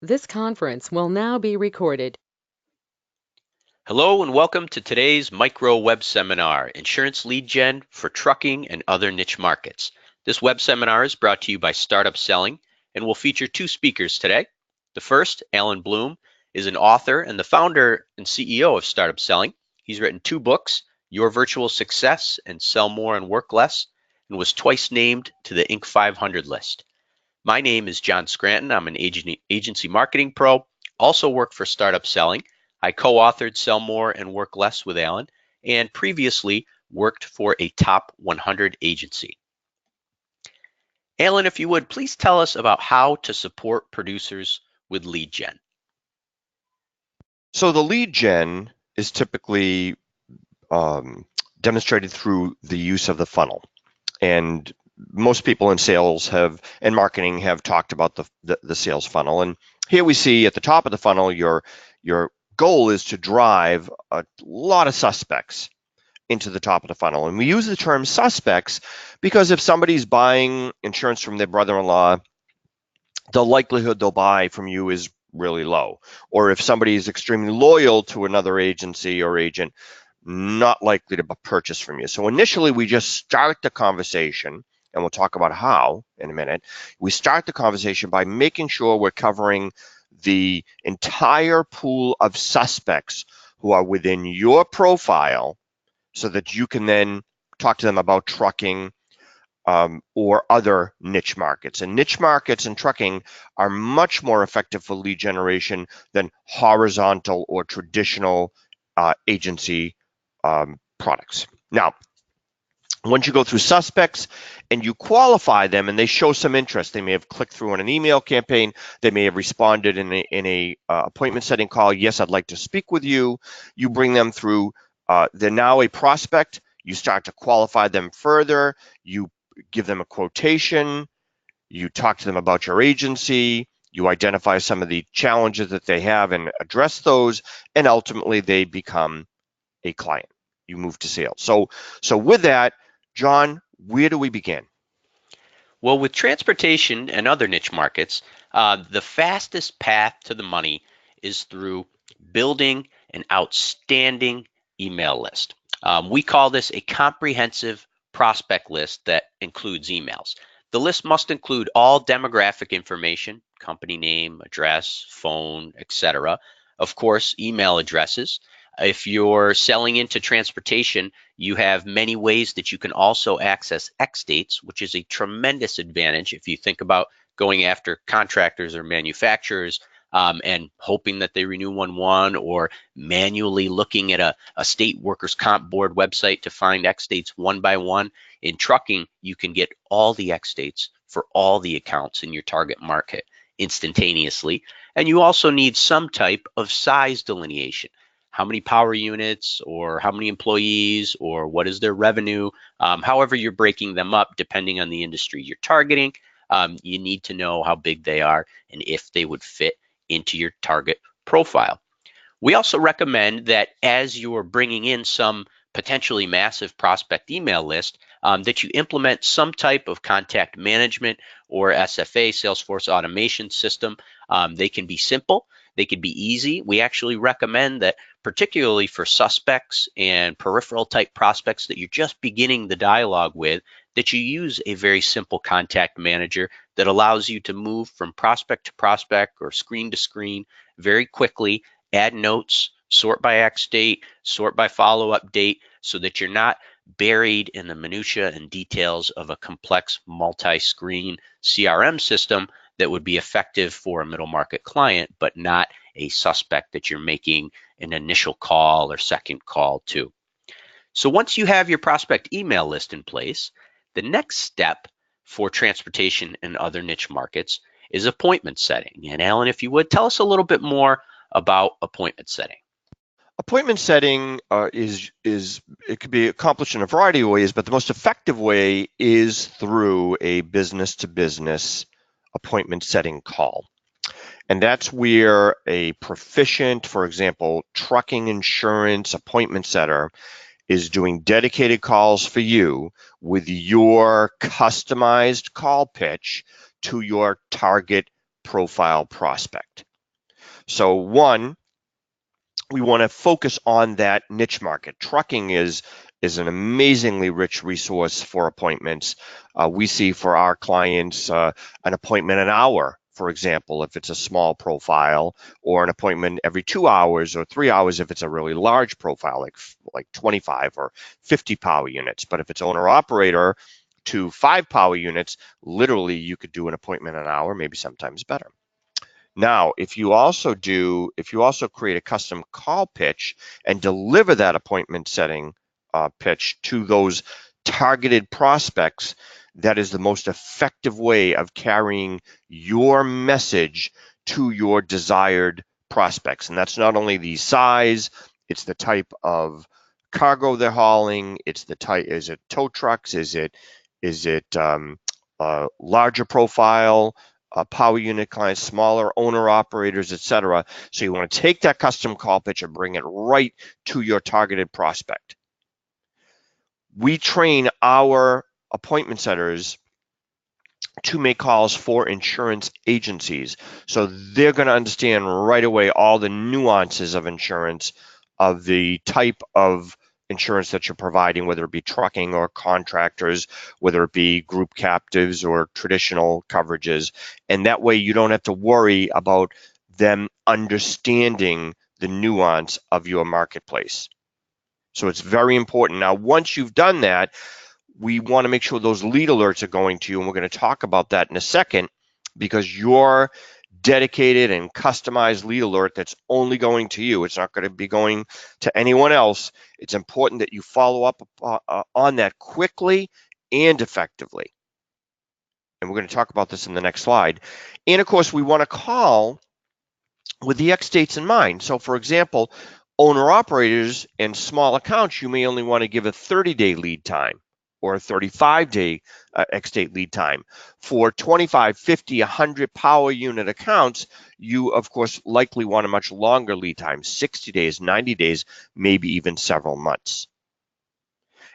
This conference will now be recorded. Hello and welcome to today's micro web seminar, Insurance Lead Gen for Trucking and Other Niche Markets. This web seminar is brought to you by Startup Selling and will feature two speakers today. The first, Alan Bloom, is an author and the founder and CEO of Startup Selling. He's written two books, Your Virtual Success and Sell More and Work Less, and was twice named to the Inc. 500 list. My name is John Scranton. I'm an agency marketing pro, also work for Startup Selling. I co-authored Sell More and Work Less with Alan, and previously worked for a top 100 agency. Alan, if you would, please tell us about how to support producers with lead gen. So the lead gen is typically demonstrated through the use of the funnel. And most people in sales and marketing have talked about the sales funnel. And here we see at the top of the funnel, your goal is to drive a lot of suspects into the top of the funnel. And we use the term suspects because if somebody's buying insurance from their brother-in-law, the likelihood they'll buy from you is really low. Or if somebody is extremely loyal to another agency or agent, not likely to purchase from you. So initially, we just start the conversation, and we'll talk about how in a minute. We start the conversation by making sure we're covering the entire pool of suspects who are within your profile so that you can then talk to them about trucking or other niche markets. And niche markets in trucking are much more effective for lead generation than horizontal or traditional agency products. Now, once you go through suspects and you qualify them and they show some interest, they may have clicked through on an email campaign, they may have responded in a appointment setting call, yes, I'd like to speak with you. You bring them through, they're now a prospect, you start to qualify them further, you give them a quotation, you talk to them about your agency, you identify some of the challenges that they have and address those, and ultimately they become a client. You move to sales. So with that, John, where do we begin? Well, with transportation and other niche markets, the fastest path to the money is through building an outstanding email list. We call this a comprehensive prospect list that includes emails. The list must include all demographic information, company name, address, phone, etc. Of course, email addresses. If you're selling into transportation, you have many ways that you can also access X dates, which is a tremendous advantage if you think about going after contractors or manufacturers and hoping that they renew 1/1 or manually looking at a state workers' comp board website to find X dates one by one. In trucking, you can get all the X dates for all the accounts in your target market instantaneously. And you also need some type of size delineation. How many power units or how many employees or what is their revenue, however you're breaking them up depending on the industry you're targeting. You need to know how big they are and if they would fit into your target profile. We also recommend that as you're bringing in some potentially massive prospect email list, that you implement some type of contact management or SFA, Salesforce automation system. They can be simple, they can be easy. We actually recommend that, particularly for suspects and peripheral type prospects that you're just beginning the dialogue with, that you use a very simple contact manager that allows you to move from prospect to prospect or screen to screen very quickly, add notes, sort by X date, sort by follow-up date, so that you're not buried in the minutia and details of a complex multi-screen CRM system that would be effective for a middle market client, but not a suspect that you're making an initial call or second call to. So once you have your prospect email list in place, the next step for transportation and other niche markets is appointment setting. And Alan, if you would, tell us a little bit more about appointment setting. Appointment setting it could be accomplished in a variety of ways, but the most effective way is through a business-to-business appointment setting call. And that's where a proficient, for example, trucking insurance appointment setter is doing dedicated calls for you with your customized call pitch to your target profile prospect. So one, we want to focus on that niche market. Trucking is an amazingly rich resource for appointments. We see for our clients an appointment an hour, for example, if it's a small profile, or an appointment every 2 hours or 3 hours if it's a really large profile, like 25 or 50 power units. But if it's owner operator to 5 power units, literally you could do an appointment an hour, maybe sometimes better. Now, if you also create a custom call pitch and deliver that appointment setting pitch to those targeted prospects, that is the most effective way of carrying your message to your desired prospects. And that's not only the size, it's the type of cargo they're hauling, it's the type, is it tow trucks, is it larger profile, power unit clients, smaller owner operators, etc. So you want to take that custom call pitch and bring it right to your targeted prospect. We train our appointment setters to make calls for insurance agencies. So they're going to understand right away all the nuances of insurance, of the type of insurance that you're providing, whether it be trucking or contractors, whether it be group captives or traditional coverages. And that way you don't have to worry about them understanding the nuance of your marketplace. So it's very important. Now, once you've done that, we want to make sure those lead alerts are going to you, and we're going to talk about that in a second, because your dedicated and customized lead alert that's only going to you, it's not going to be going to anyone else. It's important that you follow up on that quickly and effectively. And we're going to talk about this in the next slide. And of course, we want to call with the X dates in mind. So for example, owner operators and small accounts, you may only want to give a 30-day lead time or a 35-day X-date lead time. For 25, 50, 100 power unit accounts, you, of course, likely want a much longer lead time, 60 days, 90 days, maybe even several months.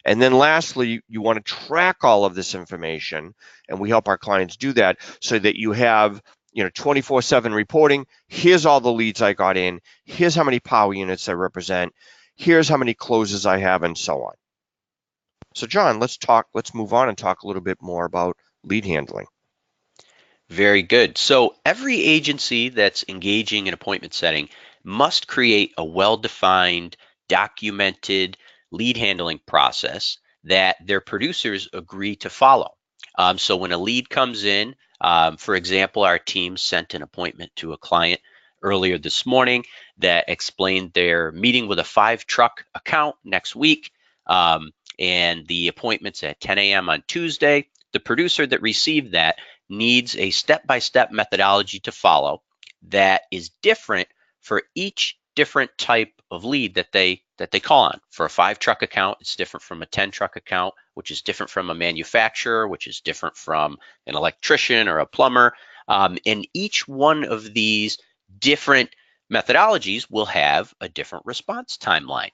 And then lastly, you want to track all of this information, and we help our clients do that so that you have 24/7 reporting. Here's all the leads I got in. Here's how many power units I represent. Here's how many closes I have, and so on. So John, let's move on and talk a little bit more about lead handling. Very good. So every agency that's engaging in appointment setting must create a well-defined, documented lead handling process that their producers agree to follow. So when a lead comes in, for example, our team sent an appointment to a client earlier this morning that explained they're meeting with a 5-truck account next week. And the appointment's at 10 a.m. on Tuesday. The producer that received that needs a step-by-step methodology to follow that is different for each different type of lead that they call on. For a 5-truck account, it's different from a 10-truck account, which is different from a manufacturer, which is different from an electrician or a plumber. And each one of these different methodologies will have a different response timeline.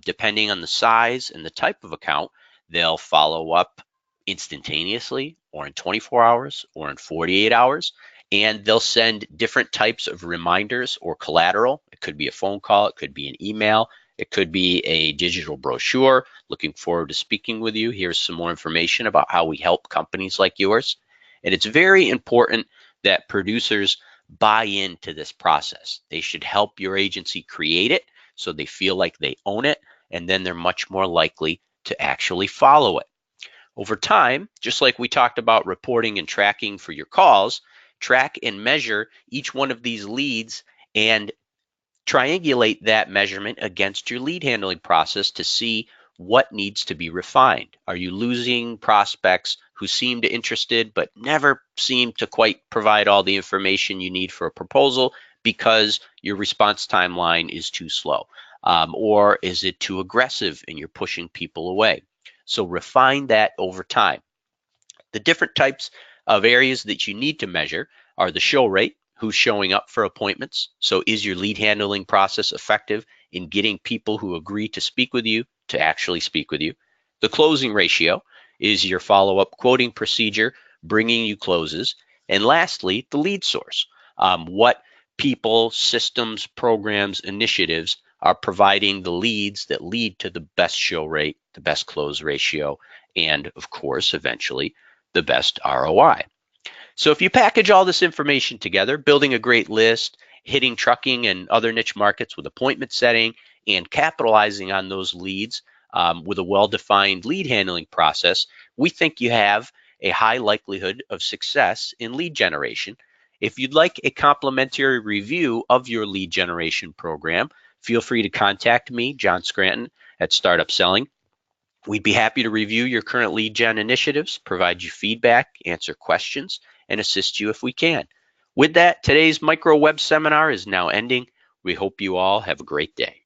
Depending on the size and the type of account, they'll follow up instantaneously or in 24 hours or in 48 hours. And they'll send different types of reminders or collateral. It could be a phone call, it could be an email, it could be a digital brochure. Looking forward to speaking with you. Here's some more information about how we help companies like yours. And it's very important that producers buy into this process. They should help your agency create it so they feel like they own it, and then they're much more likely to actually follow it. Over time, just like we talked about reporting and tracking for your calls, track and measure each one of these leads and triangulate that measurement against your lead handling process to see what needs to be refined. Are you losing prospects who seem interested but never seem to quite provide all the information you need for a proposal because your response timeline is too slow? Or is it too aggressive and you're pushing people away? So refine that over time. The different types of areas that you need to measure are the show rate, who's showing up for appointments. So is your lead handling process effective in getting people who agree to speak with you to actually speak with you? The closing ratio, is your follow-up quoting procedure bringing you closes? And lastly, the lead source. What people, systems, programs, initiatives are providing the leads that lead to the best show rate, the best close ratio, and of course, eventually, the best ROI. So if you package all this information together, building a great list, hitting trucking and other niche markets with appointment setting, and capitalizing on those leads with a well-defined lead handling process, we think you have a high likelihood of success in lead generation. If you'd like a complimentary review of your lead generation program, feel free to contact me, John Scranton, at Startup Selling. We'd be happy to review your current lead gen initiatives, provide you feedback, answer questions, and assist you if we can. With that, today's micro web seminar is now ending. We hope you all have a great day.